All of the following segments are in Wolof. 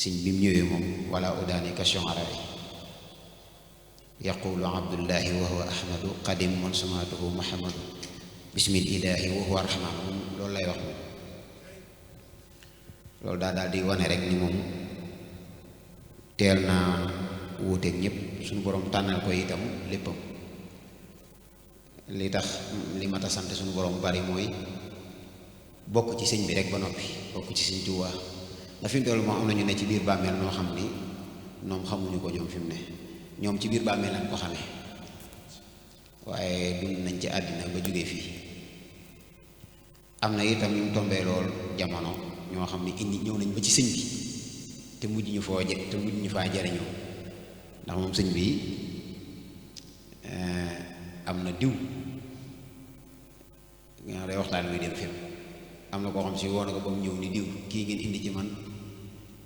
sëñ bi mu ñëwee moom wala udaani ka shu'ara yaqulu abdullahi wa huwa ahmadu qadim man samaatuhu muhammadu bismil ilaahi wa huwa rahmaan moom loolu lay wax moom loolu daal di wane rek ni moom teel naa wuuteeg ñëpp suñu borom tànnal ko itam léppam li tax li mat a sant suñu borom bari mooy bokk ci sëñ bi rek ba noppi bokk ci sëñ Tuubaa ndax fi mu toll moom am na ñu ne ci biir bàmmeel noo xam ni ñoom xamuñu ko ñoom fi mu ne ñoom ci biir bàmmeel lañ ko xamee waaye dund nañ ci àddina ba jógee fii am na itam ñu tombee lool jamono ñoo xam ne indi ñëw nañ ba ci sëñ bi te mujj ñu faa jariñoo ndax moom sëñ bi am na diw nga day waxtaan muy dem fépp am na koo xam si woon ko ba mu ñëw ni diw kii ngeen indi ci man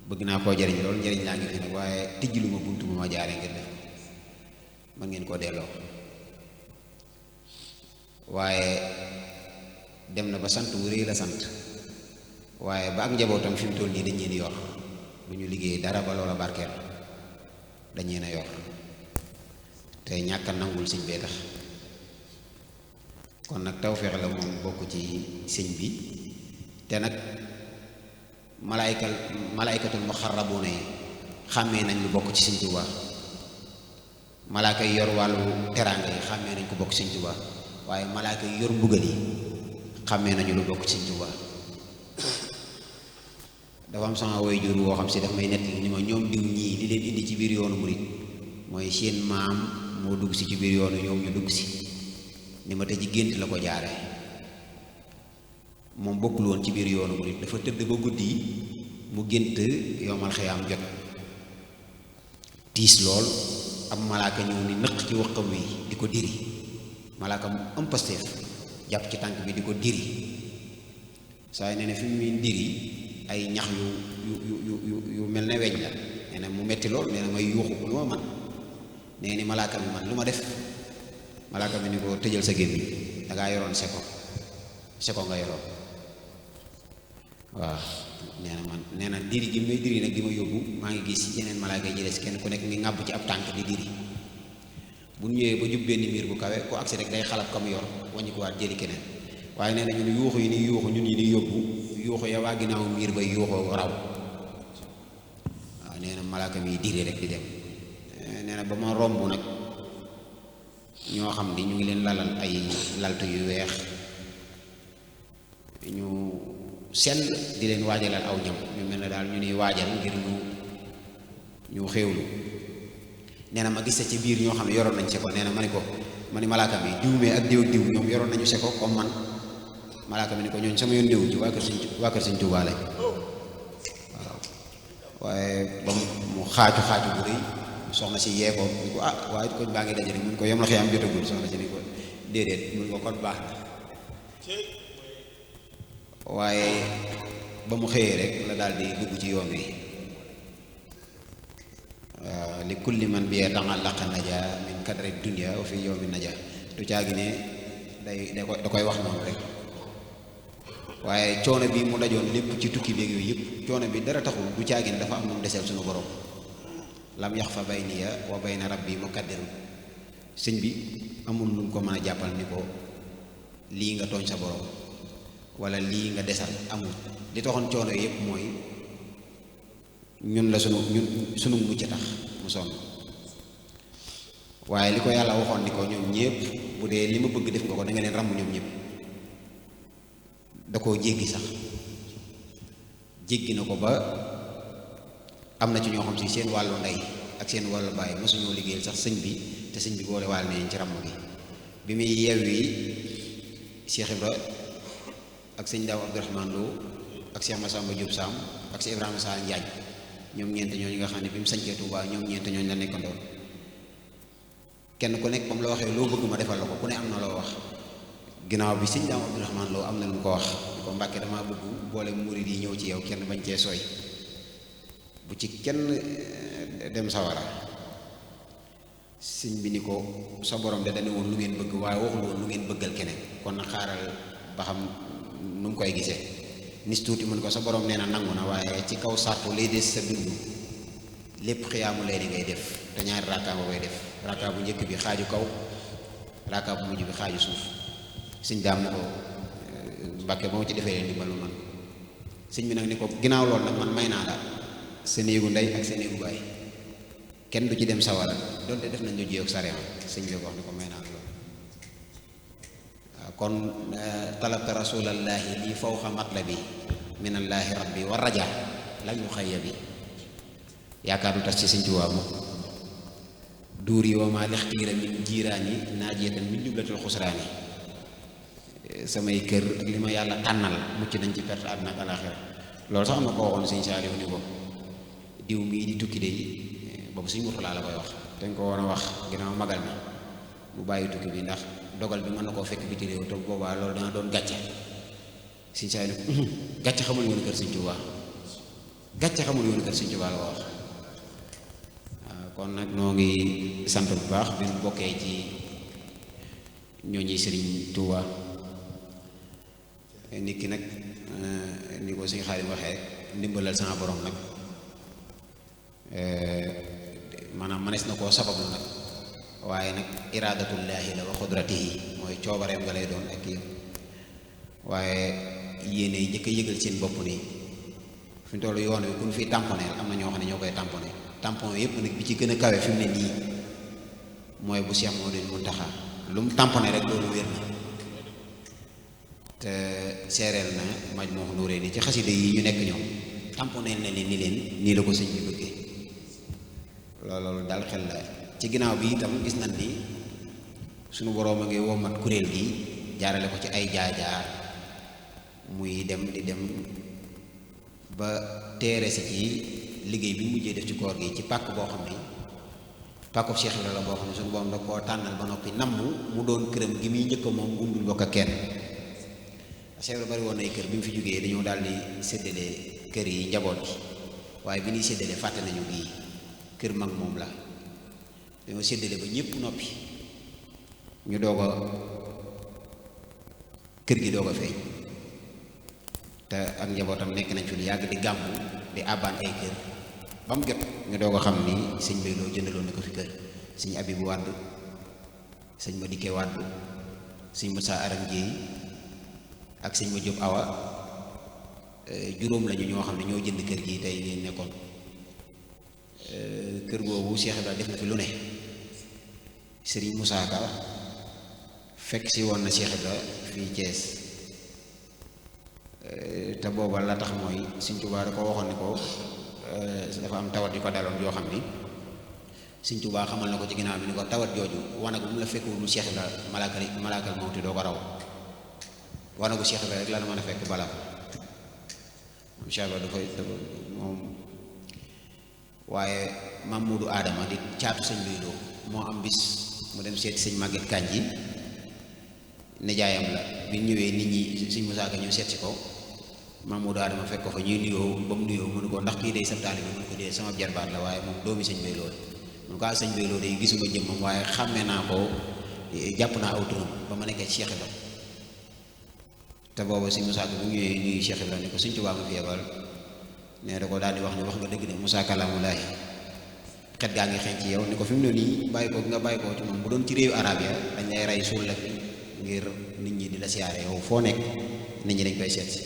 bëgg naa koo jariñ loolu njariñ laa ngi fi nag waaye tijji lu ma bunt bu ma jaaree ngir def man ngeen koo delloo waaye dem na ba sant wu rëy la sant waaye ba ak njabootam fi mu toll nii dañ leen yor lu ñu liggéey dara ba loola barkeel dañ leen a yor te ñàkk a nangul sëñ bee tax kon nag tawfeex la moom bokk ci sëñ bi te nag malaaykatul muxarrabuuna yi xàmmee nañ lu bokk ci sëñ Tuubaa malaaka yi yor wàllu teraanga yi xàmmee nañ ko bokk ci sëñ Tuubaa waaye malaaka yi yor mbugal yi xàmmee nañu lu bokk ci sëñ Tuubaa dafa am sama waajur woo xam si daf may nettali ni ma ñoom diw ñii li leen indi ci biir yoonu murit mooy seen maam moo dugg si ci biir yoonu ñoom ñu dugg si ni ma te ci gént la ko jaare moom bokkul woon ci biir yoonu murit dafa tëdd ba guddi yi mu gént yomal xiyaam jot tiis lool am malaaka ñëw ni nëq ci waqam wi di ko diri malaaka mu am pasteef jàpp ci tànk bi di ko diri saa yi nee na fi muy diri ay ñax yu mel ne weñ la nee na mu metti lool nee na may yuuxu lu ma man nee ni malaaka bi man lu ma def malaaka bi ni ko tëjal sa gémmiñ dangaa yoroon seko nga yoroon waaw nee na diri gi may diri nag di ma yóbbu maa ngi gis yeneen malaaka yi jëlee si kenn ku nekk ngi ŋàbb ci ab tànk di diri bu ñëwee ba jub benn miir bu kawe ku agsi rek day xalab kam yor wàññi ko waat jëli keneen waaye nee na ñun yuuxu yi ni yuuxu ñun ñi di yóbbu yuuxu ya waa ginnaaw miir bay yuuxoo raw waaw nee na malaaka mi diri rek di dem nee na ba ma romb nag ñoo xam ni ñu ngi leen lalal ay laltu yu weex ñu sell di leen waajalal aw ñam ñu mel ne daal ñu ni waajal ngir ñu xéewlu nee na ma gis ci biir ñoo xam ne yoroon nañ seko nee na ma ni malaaka mi diw mee ak diw ak diw ñoom yoroon nañu seko comme man malaaka mi ni ko ñooñ sama yoon néew ci waa kër Sëñ Tuubaa lañ waaw waaye ba mu xaaju bu rëy soxna si yee ko ni ko waaye koñ baa ngi dajale mun ko yom la xëy am jotagul soxna si ni ko déedéet mun ko kon baax na waaye ba mu xëyee rek la daal di dugg ci yoon wi li kulli man bi ta'allaqa naja min kadri dunya wa fi yawmi naja du caagi ne da koy wax noonu rek waaye coono bi mu dajoon lépp ci tukki beeg yooyu yëpp coono bi dara taxul du caagi ne dafa am lu mu deseel suñu borom lam yaxfa bayniya wa bayna rabbi mukaddirun sëñ bi amul lu mu ko mën a jàppal ni ko lii nga tooñ sa borom wala lii nga desal amul li taxoon coono yëpp mooy ñun sunu mucc tax mu sonn waaye li ko yàlla waxoon ni ko ñoom ñëpp bu dee li ma bëgg def nga ko da nga leen ràmm ñoom ñëpp da koo jéggi sax jéggi na ko ba am na ci ñoo xam si seen wàllu ndey ak seen wàllu baay mosuñoo liggéeyal sax sëñ bi te sëñ bi boole waale nañ ci ràmm gi bi muy yeewi Cheikh Ibra ak sëñ Daaw Abdourahmane Lo ak Cheikh Massamba Diop Sam ak Cheikh Ibrahima Sall Njaañ ñoom ñeent ñooñu nga xam ne bi mu sañcee Touba ñoom ñeent ñooñu la nekkandoon kenn ku nekk comme la waxee loo bëgg ma defal la ko ku ne am na loo wax ginnaaw bi sëñ Daaw Abdourahmane Lo am na lu mu ko wax ko Mbàkke damaa bëgg boole murid yi ñëw ci yow kenn bañ cee sooy bu ci kenn dem sawara sëñ bi ni ko sa borom de dane woon lu ngeen bëgg waaye waxul woon lu ngeen bëggal keneen kon na xaaral ba xam nu mu koy gisee nis tuuti mun ko sa borom nee na nangu na waaye ci kaw sartu lay des sa dund lépp xiyaamu layli ngay def te ñaari rakkaa nga koy def rakkaa bu njëkk bi xaaju kaw rakkaa bu mujj bi xaaju suuf sëñ daam ni ko Mbàkke ba ma ci defee ndimbal ma man sëñ bi nag ni ko ginnaaw loolu nag man may naa la sa néegu ndey ak sa néegu baay kenn du ci dem sawara donte def nañ la jiyoog sareema sëñ bi ko wax ni ko may naa la loolu waaw kon talabta rasulallaahi lii fawqa matlabi minallaahi rabbi wa raja lañ ñu xayya bi yaakaar du tas ci sëñ Tuubaa moom duur yi wa maa lixtiira min jiiraani naajiyatan min jublatil xusraani samay kër ak li ma yàlla tànnal mucc nañ ci perte àdduna ak alaaxira loolu sax am na ko waxoon sëñ Saaliw ni ko diw mii di tukki de boobu sëñ Murtalaa la koy wax dañ ko war a wax ginnaaw magal mi mu bàyyi tukki bi ndax dogal bi mën na koo fekk biti réew te boobaa loolu dana doon gàcce sëñ Saaliw gàcce xamul yoonu kër sëñ Tuubaa gàcce xamul yoonu kër sëñ Tuubaa la ko wax kon nag noo ngi sant bu baax bi mu bokkee ci ñooñi Sëriñ Tuuba nit ki nag ni ko Sëriñ Xaadim waxee ndimbalal sama borom nag maanaam manees na koo sabablu nag waaye nag iraadatullaahi la wa xudratihi mooy coobareem nga lay doon ak kii waaye yéene yi njëkk a yëgal seen bopp nii fi mu toll yoon wi ku ñu fi tamponné am na ñoo xam ne ñoo koy tamponné tampon yëpp nag bi ci gën a kawe fi mu ne nii mooy bu Cheikh Mouhamadoul Mountakha lu mu tamponné rek loolu wér na te seereel na Majmahun Nurayni ci xasida yi ñu nekk ñoom tamponné na leen ni leen nii la ko sëñ bi bëggee loolu daal xel la ci ginnaaw bi itam gis nañ ni suñu boroom a ngi womat kuréel gi jaarale ko ci ay jaar-jaar muy dem di dem ba teere si ci liggéey bi mujjee def ci koor gi ci pàkk boo xam ne pàkkub Cheikh Ibra la boo xam ne suñu borom da koo tànnal ba noppi namm mu doon këram gi muy njëkk moom gundul bokk ak kenn Cheikh Ibra bari woon ay kër bi mu fi jógee dañoo daal di séddale kër yi njaboot gi waaye bi ñuy séddale fàtte nañu gii kër mag moom la dañoo séddale ba ñëpp noppi ñu doog a kër gi doog a feeñ te ak njabootam nekk nañ fi lu yàgg di gàmmu di àbbaan ay kër ba mu jot ñu doog a xam ni sëñ Bay Lo jëndaloon na ko fi kër sëñ Abibu Wàdd sëñ ma dikkee Wàdd sëñ Moussa Aram Jéey ak sëñ ma Jóob Awa juróom lañu ñoo xam ne ñoo jënd kër gi tey ngeen nekkoon kër googu Cheikh Ibrahima def na fi lu ne sëriñ Moussa Ka fekk si woon na Cheikh Ibrahima fii Thiès te booba la tax mooy Sëñ Tuubaa da ko waxoon ni ko dafa am tawat yu ko daloon yoo xam ni Sëñ Tuubaa xamal na ko ci ginnaaw bi ni ko tawat jooju wanagu mu la fekkul lu Cheikh Ibrahima malaakal mawti doo ko raw wanagu Cheikh Ibrahima rek la mën a fekk bala moom Cheikh Ibrahima dafa moom waaye Mamadou Adama di caatu sëñ Bay Lo moo am bis mu dem seeti sëñ Maguette Kandji nijaayam la bi ñëwee nit ñi sëñ Moussa Ka ñëw seet si ko Mamadou Adama fekk ko fa ñuy nuyoo ba mu nuyoo mënu ko ndax kii day sabtaali bi mënu ko dee sama jarbaat la waaye moom doomi sëñ Bay Lo la mun ko sëñ Bay Lo day gisuma jëmmam waaye xàmmee naa ko jàpp naa aw turam ba ma nekkee Cheikh Ibrahima te booba sëñ Moussa Ka bu ñëwee nuyu Cheikh Ibrahima ne ko sëñ Tuubaa ma fi yebal nee da ko daal di wax ne wax nga dëgg de Moussa Kalaamulaahi xet gaa ngi xeeñ ci yow ni ko fi mu ne nii bàyyi ko nga bàyyi ko ci moom bu doon ci réewu arab ya dañ lay rey suul la fi ngir nit ñi di la siyaare yow foo nekk nit ñi dañ koy seet si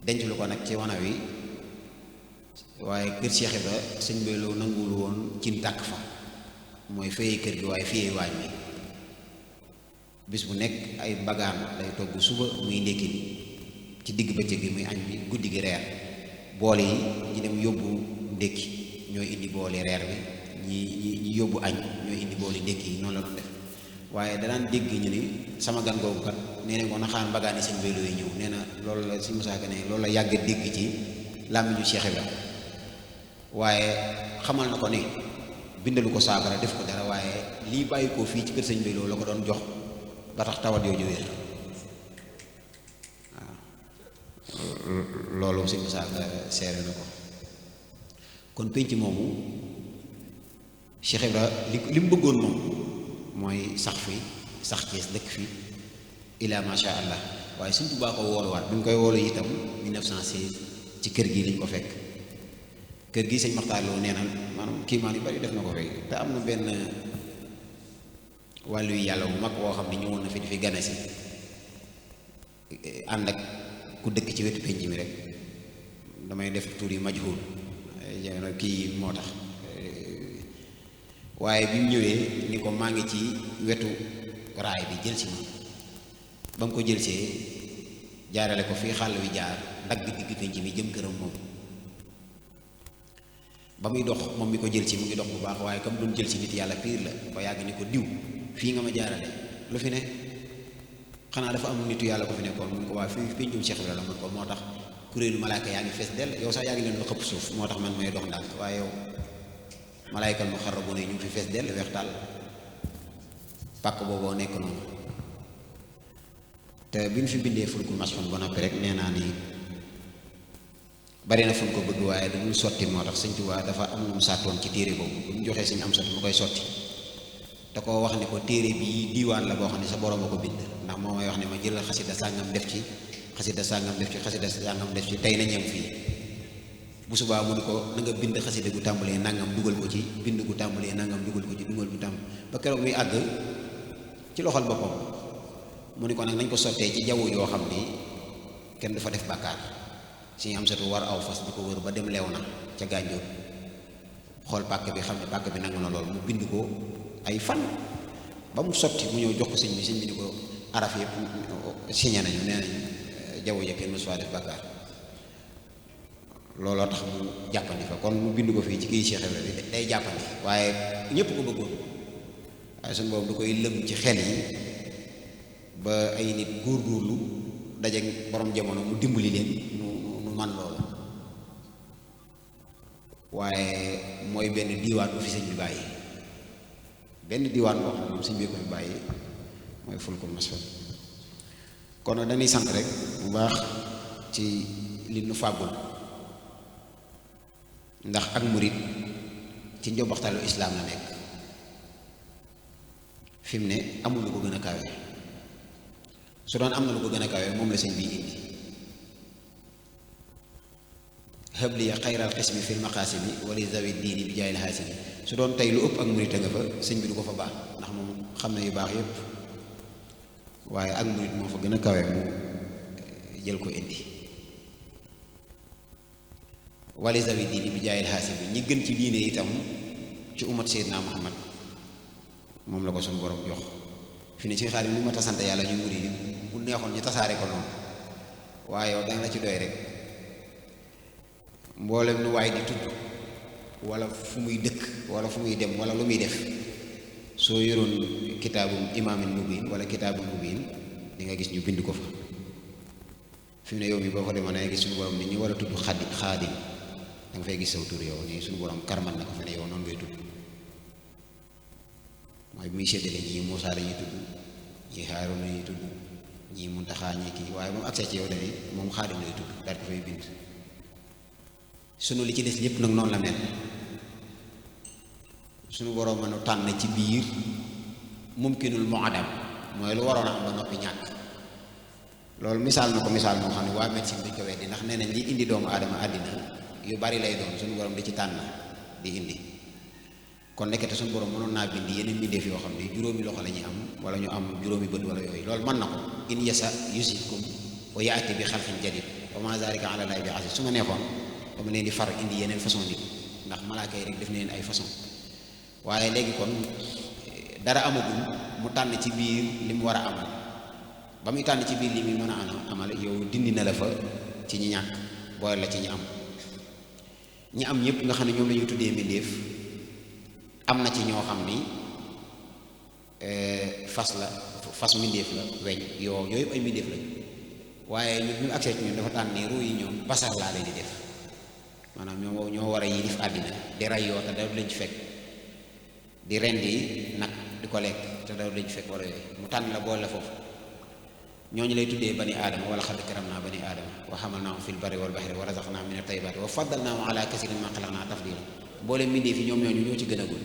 denc lu ko nag ci wana wi waaye kër Cheikh Ibra sëñ Bay Lo nanguwul woon cin tàkk fa mooy fayee kër gi waaye fiyee waañ wi bis bu nekk ay bagaan lay togg suba muy ndékki ci digg bëccëg gi muy añ bi guddi gi reer boole yi ñi dem yóbbu ndékki ñooy indi boole reer bi ñi yóbbu añ ñooy indi boole ndékki yi noonu la doon def waaye danaan dégg ñu ni sama gan googu kat nee nañ ko na xaan bagaani sëñ Bay Lo yi ñëw nee na loolu la si Moussa Ka ne loolu la yàgg dégg ci làmmiñu Cheikh Ibra waaye xamal na ko ne bindalu ko saafara def ko dara waaye lii bàyyi ko fii ci kër sëñ Bay Lo la ko doon jox ba tax tawat yooyu wér waaw loolu sëñ Moussa Ka seere na ko kon pénc moomu Cheikh Ibra li mu bëggoon moom mooy sax fi sax Cees dëkk fi ilaa masha Allah waaye Sëñ Tuubaa ko wooluwaat bi ñu koy woolu itam 1916 ci kër gi lañ ko fekk kër gi sëñ Maxtaar Lo nee na maanaam kii maan yu bari def na ko fay te am na benn wàllu yu yàlla bu mag woo xam ne ñëwoon na fi di fi gane si ànd ak ku dëkk ci wetu penc mi rek damay def tur yi majhul kii moo tax waaye bi mu ñëwee ni ko maa ngi ci wetu raay bi jël si ma ba mu ko jël see jaarale ko fii xàll wi jaar ndagg digg penc mi jëm këram moom ba muy dox moom mi ko jël si mu ngi dox bu baax waaye comme doon jël si nit yàlla piir la ba yàgg ni ko diw fii nga ma jaarale lu fi ne xanaa dafa am nitu yàlla ko fi nekkoon mu ne ko waa fii pencum Cheikh Ibra la man ko moo tax kuréelu malaaka yaa ngi fees dell yow sax yaa ngi leen lu xëpp suuf moo tax man may dox ndànk waaye yow malaayikal mu xarrabuuna yi ñu ngi fi fees dell weex tàll pàkk booboo nekk noonu te bi ñu fi bindee fulkul masxuun ba noppi rek nee naa ni bari na fu ñu ko bëgg waaye dañul sotti moo tax Sëñ Tuubaa dafa am lu mu sàttoon ci téere boobu bu ñu joxee Sëñ Amsatu mu koy sotti da koo wax ni ko téere bii diiwaan la boo xam ne sa borom a ko bind ndax moo may wax ne ma jëlal xasida sàngam def ci xasida sàngam def ci xasida sàngam def ci tey na ñem fii bu subaa mu ni ko na nga bind xasida gu tàmbalee nangam dugal ko ci bind gu tàmbalee nangam dugal ko ci dugal gu tàmb ba keroog muy àgg ci loxol boppam mu ni ko nag nañ ko sottee ci jaww yoo xam ni kenn du fa def bàkkaar Sëñ Amsatu war aw fas di ko wër ba dem leew na ca gànjoor xool pàkk bi xam ne pàkk bi nangu na lool mu bind ko ay fan ba mu sotti mu ñëw jox ko sëñ bi ni ko araf yëpp signé nañu nee nañ jaww ja kenn mosu faa def bàkkaar looloo tax mu jàppandi fa kon mu bind ko fii ci kii Cheikh Ibra bi day jàppandi waaye ñëpp ko bëggoon waaye suñu boobu da koy lëm ci xel yi ba ay nit góorgóorlu daje borom jamono mu dimbali leen nu man loolu waaye mooy benn diiwaan bu fi sëñ bi bàyyi benn diiwaan boo xam ne moom sëñ bi ko fi bàyyi mooy fulkul masxuun kon dañuy sant rek bu baax ci li nu fàggul ndax ak murit ci njobbaxtalu islaam la nekk fi mu ne amul lu ko gën a kawe su doon am na lu ko gën a kawe moom la sëñ bi indi habliya xayral xismi fil maqaasimi wali zawi diini bi jaayil haasimi su doon tey lu ëpp ak murit a nga fa sëñ bi du ko fa baax ndax moom xam na yu baax yépp waaye ak murit moo fa gën a kawe mu jël ko indi wali zawi diini bi jaayil haasimi ñi gën ci diine itam ci umat Seydina Muhammad moom la ko suñu borom jox fi ne ci xaar yi li ma tasante yàlla ñu murit yi bu neexoon ñu tasaare ko noonu waaye yow danga la ci doy rek mboolem nu waay di tudd wala fu muy dëkk wala fu muy dem wala lu muy def soo yoroon kitaabum imaamin mubiin wala kitaabum mubiin di nga gis ñu bind ko fa fi mu ne yow mi boo fa demoon dangay gis suñu borom ni ñu war a tudd xaadim da nga fay gis saw tur yow nii suñu borom karmal na ko fi ne yow noonu ngay tudd mooy bu muy séddale ñii Muusaa la ñuy tudd ñii Haaruun la ñuy tudd ñii Muntaxaa ñii kii waaye ba mu agsee ci yow dani moom xaadim lay tudd daal ko fay bind sunu li ci des lépp nag noonu la mel sunu boroom mënu tànn ci biir mumkinul mu'adam mooy lu waroon a am ba noppi ñàkk loolu misaal na ko misaal moo xam ne waa médecine duñ ko weddi ndax nee nañ li indi doomu aadama àddina yu bari lay doon sunu boroom di ci tànn di indi kon nekkete sunu boroom mënoon naa bind yeneen mbindeef yoo xam ne juróomi loxo la ñuy am wala ñu am juróomi bët wala yooyu loolu mën na ko in yasa yusitkum wa yaati bi xalqin jadid wa ma zalika ala llahi bi aziz su ma neexoon dama leen di far indi yeneen façon nit ndax malaaka yi rek def na leen ay façon waaye léegi kon dara amagul mu tànn ci biir li mu war a amal ba muy tànn ci biir li muy mën a amal yow dindi na la fa ci ñi ñàkk booy la ci ñi am ñëpp nga xam ne ñoom la ñuy tuddee mbindéef am na ci ñoo xam ni fas mbindéef la weñ yooyu ay mbindéef la waaye ñu accès ci ñun dafa tànn ni ruu yi ñoom basar laa leen di def maanaam ñoo war a yilif àddina di ray yoo te dara du lañ ci fekk di rendi nag di ko lekk te dara du lañ ci fekk wala yooyu mu tànn la boole la foofu ñooñu lay tuddee bani aadama wala xad karamnaa bani aadama wa hamalnaahum fil barri wal bahri wa razaqnaahum mina tayyibaati wa faddalnaahum ala kasiirin mimman xalaqnaa tafdiila mboolem mbindéef yi ñoom ñoo ci gën a gul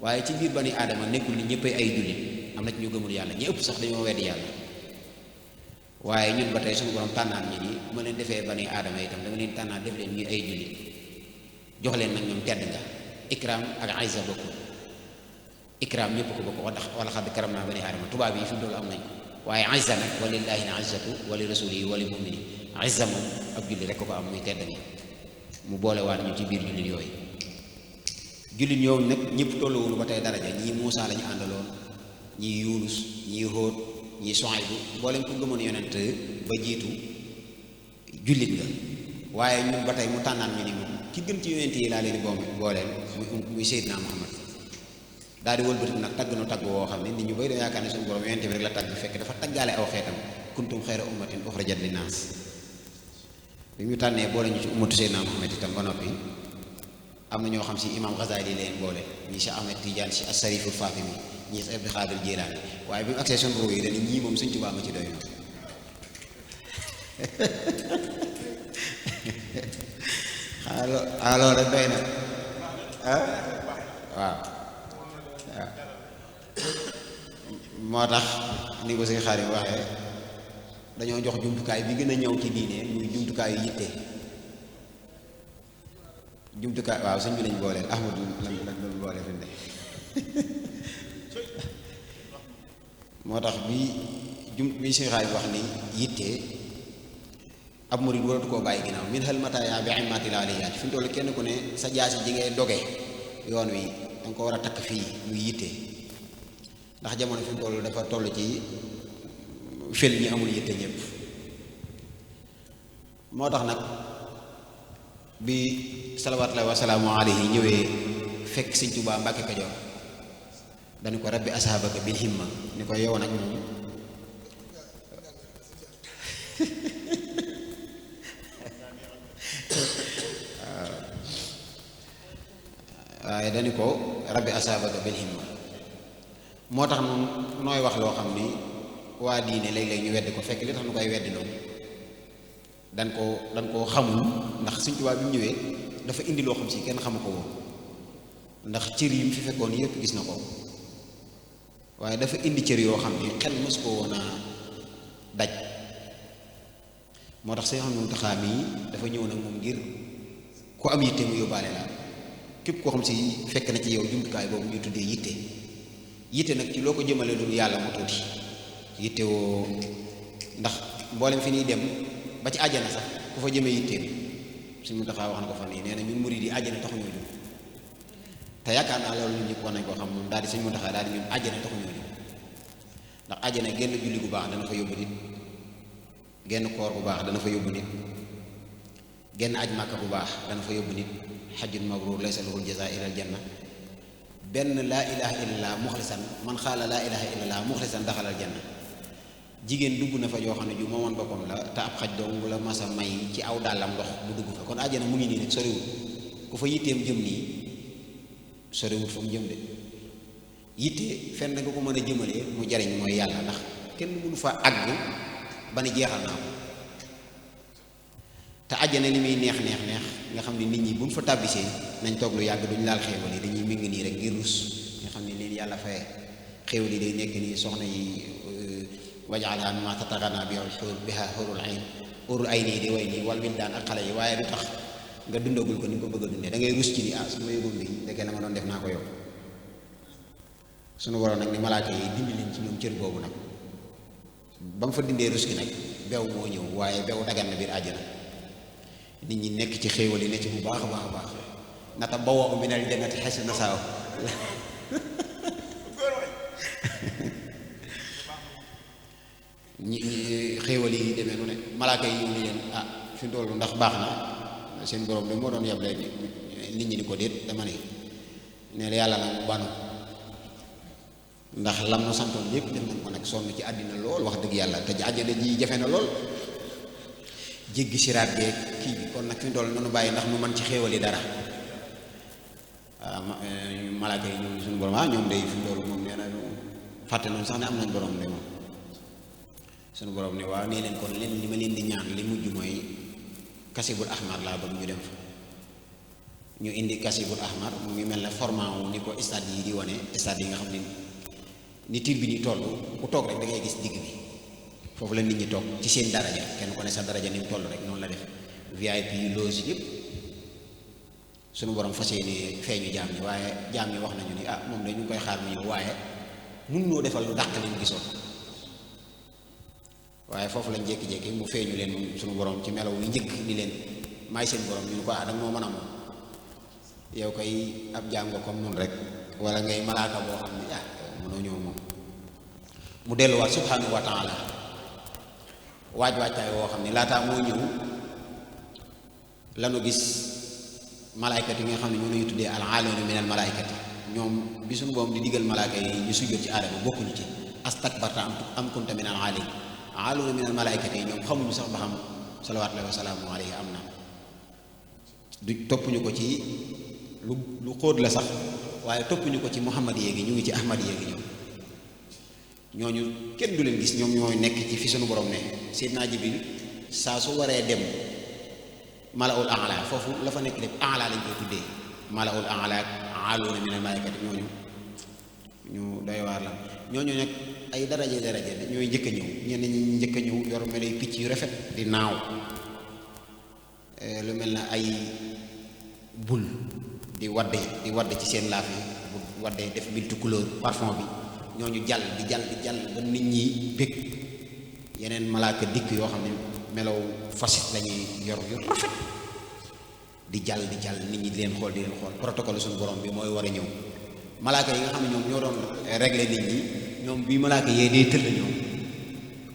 waaye ci biir bani aadama nekkul ni ñëppay ay jullit am na ci ñu gëmul yàlla ñi ëpp sax dañoo weddi yàlla waaye ñun ba tey suñu borom tànnaat ñi nii bu ma leen defee bani aadama itam dama leen tànnaat def leen ñuy ay jullit jox leen nag ñoom tedd nga ikram ak aysa bokkul ikram ñëpp ko bokk wala xad karam naa bani aadama tubaab yi fi doolu am nañ waaye aysa nag walillahi na izzatu wali rasulihi wali mumini aysa moom ab jullit rek ko am muy tedd nga mu boole waat ñu ci biir jullit yooyu jullit yooyu nag ñëpp tolluwunu ba tey daraja ñii Muusaa lañu àndaloon ñii Yunus ñii Hóot ñii Suaybu mboolem ku gëmoon yonent ba jiitu jullit nga waaye ñun ba tey mu tànnaan ñu ni moom ki gën ci yonent yi laa leen di booleel muy Seydina Muhammad daal di wëlbatiku nag tagg nu tagg woo xam ne nit ñu bëri da yaakaar ne suñu borom yonent bi rek la tagg fekk dafa taggaale aw xeetam kuntum xayra ummatin uxrijat linnaas bi ñu tànnee boole ñu ci ummatu Seydina Muhammad itam ba noppi am na ñoo xam si imam Ghazali leen boole ñii si Ahmed Tidiane si as-Sariful Fatimi ñii si Abdul Xaadir Jilaani waaye bi mu agsee suñu ruu yi dañu ñii moom Sëñ Tuubaa ma ci doy na xaaloo rek doy na waaw moo tax ni ko Sëñ Xaadim waxee dañoo jox jumtukaay bi gën a ñëw ci diine muy jumtukaayu yitte jumtukaay waaw sëñ bi lañ booleel Ahmadu lañ doon boole fi ne moo tax bi Sëñ Xaadim wax ni yitte ab murid waratu koo bàyyi ginnaaw min hal mataaya bi immati la aliyaat fi mu toll kenn ku ne sa jaasi ji ngay doge yoon wi danga ko war a takk fii muy yitte ndax jamono fi mu toll dafa toll ci fel ñi amul yitte ñëpp moo tax nag bi salawaatullaahi wa salaamu alayhi ñëwee fekk Sëñ Tuubaa Mbàkke Kajoor dañu ko rabbi ashaabaka bil himma ni ko yow nag moom waaye dañu ko rabbi ashaabaka bil himma moo tax noonu nooy wax loo xam ni waa diine léeg-léeg ñu weddi ko fekk li tax nu koy weddi noonu dan koo xamul ndax Sëñ Tuubaa bi mu ñëwee dafa indi loo xam si kenn xamu ko woon ndax cër yi mu fi fekkoon yépp gis na ko waaye dafa indi cër yoo xam ni xel mës ko woon a daj moo tax Sëñ Muntaxaa mii dafa ñëw nag moom ngir ku am yitte mu yóbbaale la képp koo xam si fekk na ci yow jumtukaay boobu ñu tuddee yitte nag ci loo ko jëmale dul yàlla mu tuuti yitte woo ndax mboolem fi ñuy dem ba ci àjjana sax ku fa jëmee yitteem Sëñ Muntaxaa wax na ko fan yi nee na ñun murid yi àjjana taxuñoo jóg te yaakaar naa loolu ñun ñëpp war nañ koo xam moom daal di Sëñ Muntaxaa daal di ñun àjjana taxuñoo jóg ndax àjjana genn julli bu baax dana fa yóbbu nit genn koor bu baax dana fa yóbbu nit genn aj màkka bu baax dana fa yóbbu nit xajjun mabruur laysa lahul jazaa ilal janna benn laa ilaha illallah muxlisan man xaala laa ilaha illallah muxlisan daxalal janna jigéen dugg na fa yoo xam ne ju moomoon boppam la te ab xaj dong la masa may ci aw dàllam ndox mu dugg fa kon àjjana mu ngi nii rek soriwul ku fa yitteem jëm nii soriwul fa mu jëm de yitte fenn nga ko mën a jëmalee mu jariñ mooy yàlla ndax kenn mënu fa àgg ba ne jeexal naa ko te àjjana li muy neex nga xam ne nit ñi buñ fa tàbbisee nañ toog lu yàgg duñ laal xéewal yi dañuy méng nii rek ngir rus nga xam ne leen yàlla faye xéewal yi day nekk nii soxna yi wajaalaha mimmaa tataghanaa bihaa hurul ayni nii di way nii wal wildaan ak xale yi waaye du tax nga dundagul ko ni nga ko bëgg a dundee da ngay rus ci ni su ma yëgoon bi ndeke na ma doon def naa ko yow suñu waroon nag ni malaaka yi dindi leen ci ñoom cër boobu nag ba mu fa dindee rus gi nag bew moo ñëw waaye bew dagan na biir àjjana nit ñi nekk ci xéewal yi ne ci bu baax a baax a baax nata bawwa'u minal jannati haysu nashaa'u ñi xéewal yi demee nu ne malaaka yi ñëw ni leen fi toll ndax baax na seen borom de moo doon yable nit ñi ni ko déet dama ne ne la yàlla nag mu banu ndax lam nu santoon yépp def nañ ko nag sonn ci àddina lool wax dëgg yàlla te àjjana ji jafe na lool jéggi siraat geeg kii bi kon nag fi toll nanu bàyyi ndax nu man ci xéewal yi dara malaaka yi ñoom suñu borom ñoom day fi toll moom nee na fàtte noonu sax ne am nañ borom de moom suñu borom ne waaw nee leen kon leen li ma leen di ñaan li mujj mooy kasibul ahmar laa bëgg ñu dem fa ñu indi kasibul ahmar mu ngi mel ne format wu ni ko stade yi di wane stade yi nga xam ne ni tir bi ni toll ku toog rek da ngay gis digg bi foofu la nit ñi toog ci seen daraja kenn ko ne sa daraja ni mu toll rek noonu la def VIP yu loge yëpp sunu borom fas yéene feeñu jaam ñi waaye jaam ñi wax nañu ni moom de ñu ngi koy xaar mu ñëw waaye mun noo defal lu dàq leen gisoon waaye foofu lañ jékki-jékki mu feeñu leen sunu borom ci melaw yu njëkk ni leen maay seen borom ñu ne ko danga moo mën a moom yow koy ab jaam nga comme nun rek wala ngay malaaka boo xam ne mënoo ñëw moom mu delluwaat subhanahu wa taala waajtaay woo xam ne laataa moo ñëw lanu gis malaaykat yi nga xam ne ñoo lañu tuddee al aaluna min al malaaykat ñoom bi suñu boom di digal malaaka yi ñu sujjóot ci aadama bokkuñu ci astakbarta am kunta min al aalin aaluna min al malaaykat yi ñoom xamuñu sax ba xam salawaatullahi wa salaamu alayhi am na du toppuñu ko ci lu xóot la sax waaye toppuñu ko ci muhammad yéegi ñu ngi ci ahmad yéegi ñooñu kenn du leen gis ñoom ñooy nekk ci fi sunu borom ne Seydina Jibril saa su waree dem malaul a'la foofu la fa nekk lépp a'la lañ koy tuddee malaul a'la aaluna min al malaikati ñooñu ñu doy waar la ñooñu nag ay daraje ñooy njëkk a ñëw ñenn ñi njëkk a ñëw yor mel ay picc yu rafet di naaw lu mel na ay bul di wadde ci seen laaf yi bu waddee def multicouleur parfum bi ñooñu jàll di jàll ba nit ñi bég yeneen malaaka dikk yoo xam ne melaw fasit lañuy yor rafet di jàll nit ñi di leen xool protocole suñu borom bi mooy war a ñëw malaaka yi nga xam ne ñoom ñoo doon régler nit ñi ñoom bii malaaka yee dee tëll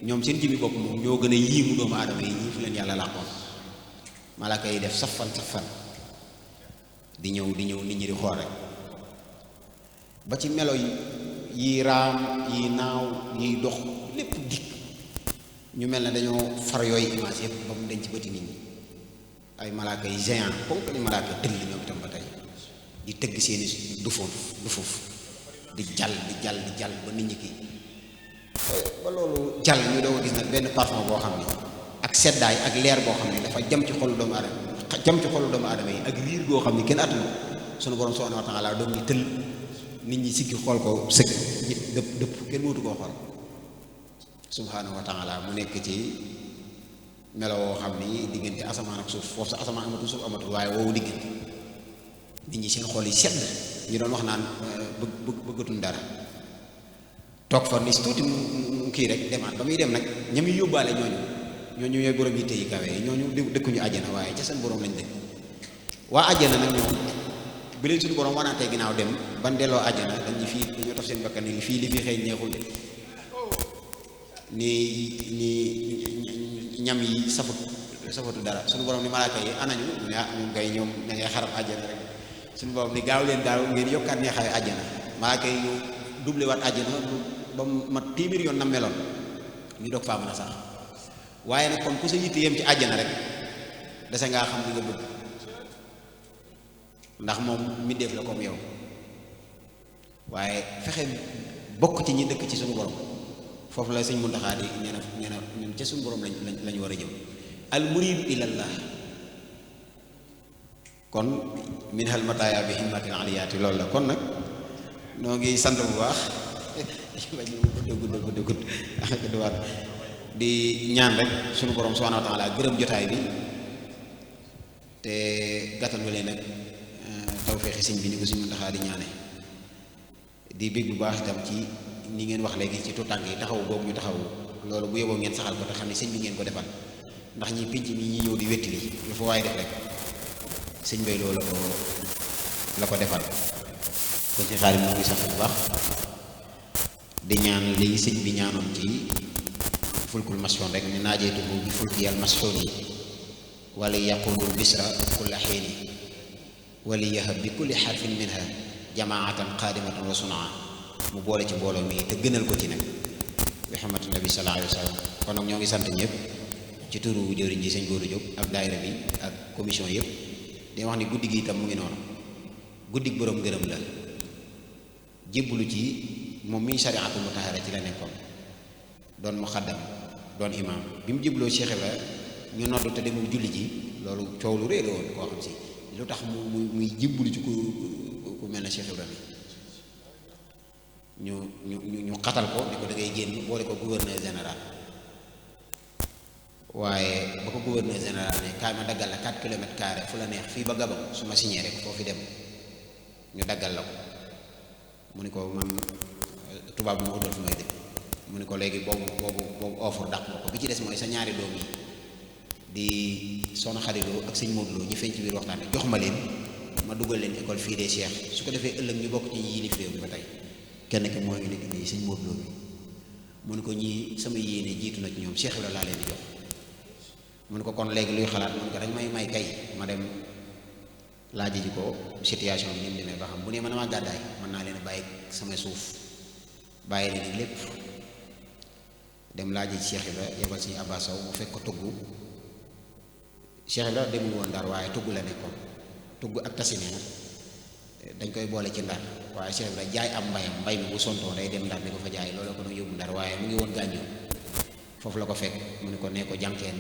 ñoom seen jëmmi bopp moom ñoo gën a yiimu doomu aadama yi ñii fi leen yàlla làqoon malaaka yi def safan di ñëw nit ñi di xool rek ba ci melo yi raam yi naaw yi dox lépp dikk ñu mel ne dañoo far yooyu image yëpp ba mu denc bëti nit ñi ay malaaka yi géant comme que ni malaaka tëll ñoom itam ba tey di tëgg seeni du foofu di jàll ba nit ñi kii ba loolu jàll ñu doo gis nag benn parfum boo xam ne ak seddaay ak leer boo xam ne dafa jam ci xolu doomu aadama yi ak riir goo xam ne kenn attanu sunu borom subhanahu wa ta'ala doom ñi tëll nit ñi sikki xool ko sëgg ñit dëpp kenn mootu koo xool subhanahu wa ta'ala mu nekk ci melo woo xam ni diggante asamaan ak suuf foofu sa asamaan amatul suuf amatul waaye woowu diggante nit ñi seen xol yi sedd ñu doon wax naan bëggatuñ dara toog fa ni tuuti mu kii rek demaat ba muy dem nag ña muy yóbbaale ñooñu ñooy borom yi tey kawe yi ñooñu dëkkuñu àjjana waaye ca seen borom lañ dëkk waa àjjana nag ñoom bi leen suñu borom wanaatee ginnaaw dem ban delloo àjjana dañu fii dañoo taf seen bakkan ni fii li fi xëy neexul de ni ñam yi safatu dara suñu borom ni malaaka yi anañu mu ne ñun kay ñoom da ngay xarab àjjana rek suñu borom ni gaaw leen gaaw ngeen yokkaat neexaayu àjjana malaaka yi ñu doublé waat àjjana ba mat téeméer yoon na meloon ñu doog faa mën a sax waaye nag kon ku sa yitte yem ci àjjana rek dese ngaa xam li nga bëgg ndax moom mbindeef la comme yow waaye fexe bokk ci ñi dëkk ci suñu borom foofu la sëñ Muntaxa di nee na ñun ca suñu borom lañu war a jëm al muridu ilallah kon min hal mataaya bi himmatin aliyaati loolu la kon nag noo ngi sant bu baax gudd di ñaan rek suñu borom subhanahu wa ta'ala gërëm jotaay bi te gàttal leen nag tawfeexi sëñ bi ni ko sëñ Muntaxa di ñaane di bég bu baax itam ci ni ngeen wax léegi ci tuutànk yi taxaw boobu ñu taxaw loolu bu yóbboo ngeen saxal ko te xam ne sëñ bi ngeen ko defal ndax ñi pinc mi ñi ñëw di wetti li lu fa waaye def rek sëñ bay loolu la ko defal kon ci xaalis moo ngi sax bu baax di ñaan lii sëñ bi ñaanoon ci fulkul masxoon rek ni naajeetuhu bi fulki yal masxoon yi wala yaqulul bisra kulla xiini wala yahab bi kulli xarfin minha jamaatan qaadimatan wa sunaa mu boole ci mbooloo mi te gënal ko ci nag bi xamante nabi sallallahu alayhi wa sallam kon nag ñoo ngi sant ñëpp ci turu jëriñ ji sëñ Góoru Jóob ak daayira bi ak commission yëpp di wax ni guddi gi itam mu ngi noonu guddi borom gërëm la jébbalu ci moom mi shariatul mutahhara ci la nekkoon doon muxaddam doon imaam bi mu jébbaloo Cheikh Ibra ñu noddu te demul julli ji loolu coow lu réer woon koo xam si lu tax muy jébbalu ci ku mel ne Cheikh Ibra ñu xatal ko di ko da ngay génn boole ko gouverneur général waaye ba ko gouverneur général ne kaay ma daggal la 4 kilomètres carrés fu la neex fii ba Gabon su ma signé rek foofu dem ñu daggal la ko mu ni ko man tubaab bi ma utal fu may dem mu ni ko léegi boobu offre dàq nga ko bi ci des mooy sa ñaari doom yi di Soxna Xariloo ak sëñ Modou Lo ñu feeñ ci biir waxtaan jox ma leen ma dugal leen école fii des Cheikh su ko defee ëllëg ñu bokk ci ñi yilif réew mi ba tey kenn ki mooy ngi nekk nii sëñ Modou Lo bi mu ni ko ñii sama yéene jiitu na ci ñoom Cheikh Ibra laa leen di jox mu ni ko kon léegi luy xalaat mu ni ko dañ may kay ma dem laaj ji ko situation bi ni mu demee ba xam bu nee man maa gàddaay mën naa leen bàyyi samay suuf bàyyi leen lépp dem laaj ji Cheikh Ibra yebal sëñ Abba Sow mu fekk ko tugg Cheikh Ibra demul woon Ndar waaye tugg la nekkoon tugg ak tasine dañ koy boole ci Ndar waaye Cheikh Ibra jaay am mbay mi bu sontoo day dem Ndar di ko fa jaay loolu ko doon yóbbu Ndar waaye mu ngi woon Gànjool foofu la ko fekk mu ne ko nee ko jànqeen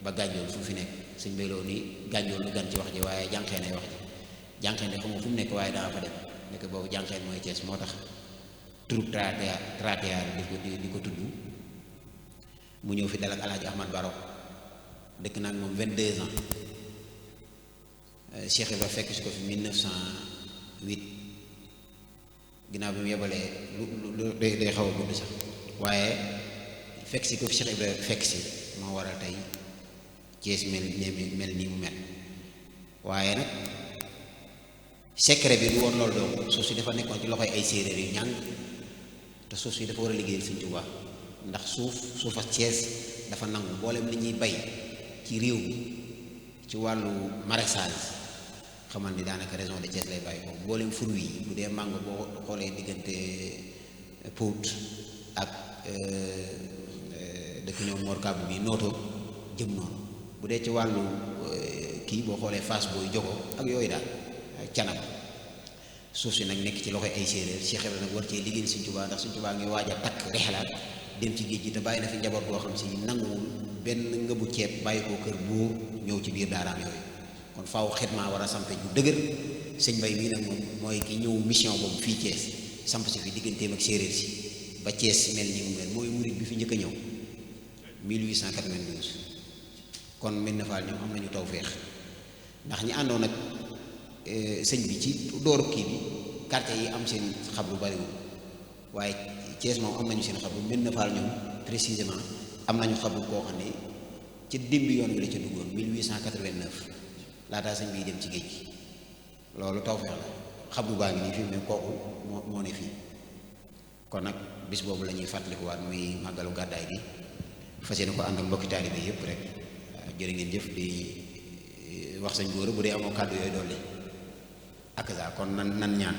ba Gànjool fu fi nekk sëñ Bayloo ni Gànjool lu gan ci wax ji waaye jànqeen ay wax ji jànqeen de xamoo fu mu nekk waaye daa fa dem nekk boobu jànqeen mooy Thiès moo tax troupe théâtre di ko tudd mu ñëw fi dal ak Alaaji Ahmad Baro dëkk nag moom 22 ans Cheikh Ibra fekk si ko fi 1908 ginnaaw bi mu yebalee lu day xaw a gudd sax waaye fekk si ko fi Cheikh Ibra fekk si moo waral tey Thiès mel nii mu mel waaye nag secret bi du woon loolu dong suuf si dafa nekkoon ci loxoy ay séeréer yu ñàng te suuf si dafa war a liggéeyal Sëñ Tuubaa ndax suufa Thiès dafa nangu mboolem li ñuy bay ci réew mi ci wàllu maraîchage xamal ni daanaka région de Thiès lay bàyyi ko mboolem fruit yi bu dee mango boo xoolee diggante Pout ak dëkk ñoom Mor Kàbbu bi nooto jëm noonu bu dee ci wàllu kii boo xoolee Fass booy jogo ak yooyu daal canam suuf si nag nekk ci loxoy ay séeréer Cheikh Ibra nag war cee liggéeyal Sëñ Tuubaa ndax Sëñ Tuubaa ngi waaj a takk rexlaat dem ci géej gi te bàyyi na fi njaboot boo xam si nanguwul benn ngëbu ceeb bàyyi ko kër buur ñëw ci biir daaraam yooyu kon faaw xidma war a sampe ju dëgër sëñ Mbay mii nag moom mooy ki ñëw mission boobu fii Thiès samp si fi digganteem ak séeréer si ba Thiès mel ni mu mel mooy murit bi fi njëkk a ñëw 1892 kon Médina Fall ñoom am nañu tawféex ndax ñi àndoon ak sëñ bi ci dooru kii bi quartier yi am seen xabru bariwul waaye Thiès moom am nañu seen xabru Médina Fall ñoom précisément am nañu xabru koo xam ne ci dimbi yoon wi la ca duggoon 1889 laataa sëñ bi dem ci géej gi loolu tawfeex la xabru baa ngi nii fii mais kooku moo ne fii kon nag bis boobu la ñuy fàttalikuwaat muy màggalu gàddaay bi fas yéene ko ànd ak mbokki taalibe yëpp rek jërë ngeen jëf di wax sañ góor bu dee amoo kàddu yooyu dolli ak sa kon nan ñaan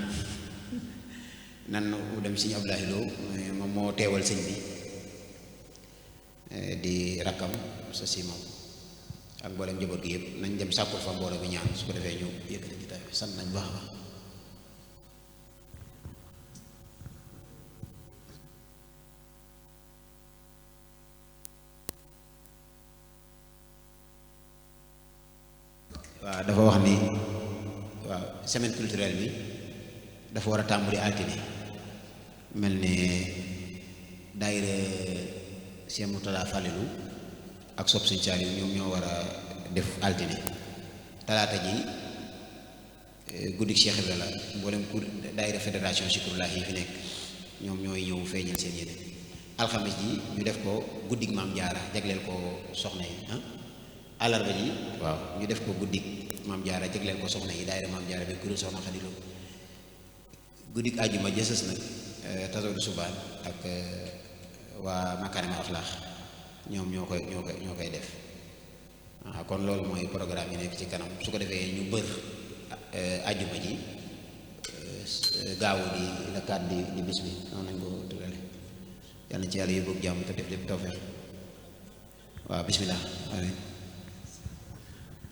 nan dem sëñ Abdoulaye Lo moom moo teewal sëñ bi di rakkam sa si moom ak mboolem njaboot gi yëpp nañ dem sàkkul fa mbooloo bi ñaan su ko defee ñu yëkkati jotaay bi sant nañ baax a baax waaw dafa wax ni waaw semaine culturelle bi dafa war a tàmbali altine mel ne daayira Cheikh Mourtada Falilou ak sopp Sëñ Saaliw ñoom ñoo war a def altine talaata ji guddik Cheikh Ibra la mboolem kur daayira fédération Zikrullah yi fi nekk ñoom ñooy ñëw feeñal seen yéene alxames ji ñu def ko guddik Maam Jaara jagleel ko soxna yi àllarba ji waaw ñu def ko guddik Maam Jaara jagleel ko soxna yi daayira Maam Jaara bi kuréel soxna Xadiloo guddik àjjuma jësës nag tasawdu subaan ak waa Makaarimal Axlaaq ñoom ñoo koy def waaw kon loolu mooy programme yi nekk ci kanam su ko defee ñu bër àjjuma ji gaawu di la kaat di bis bi noonu nañ ko tërale yàlla na ci yàlla yóbbu ak jàmm te def lépp tawfeex waaw bismillah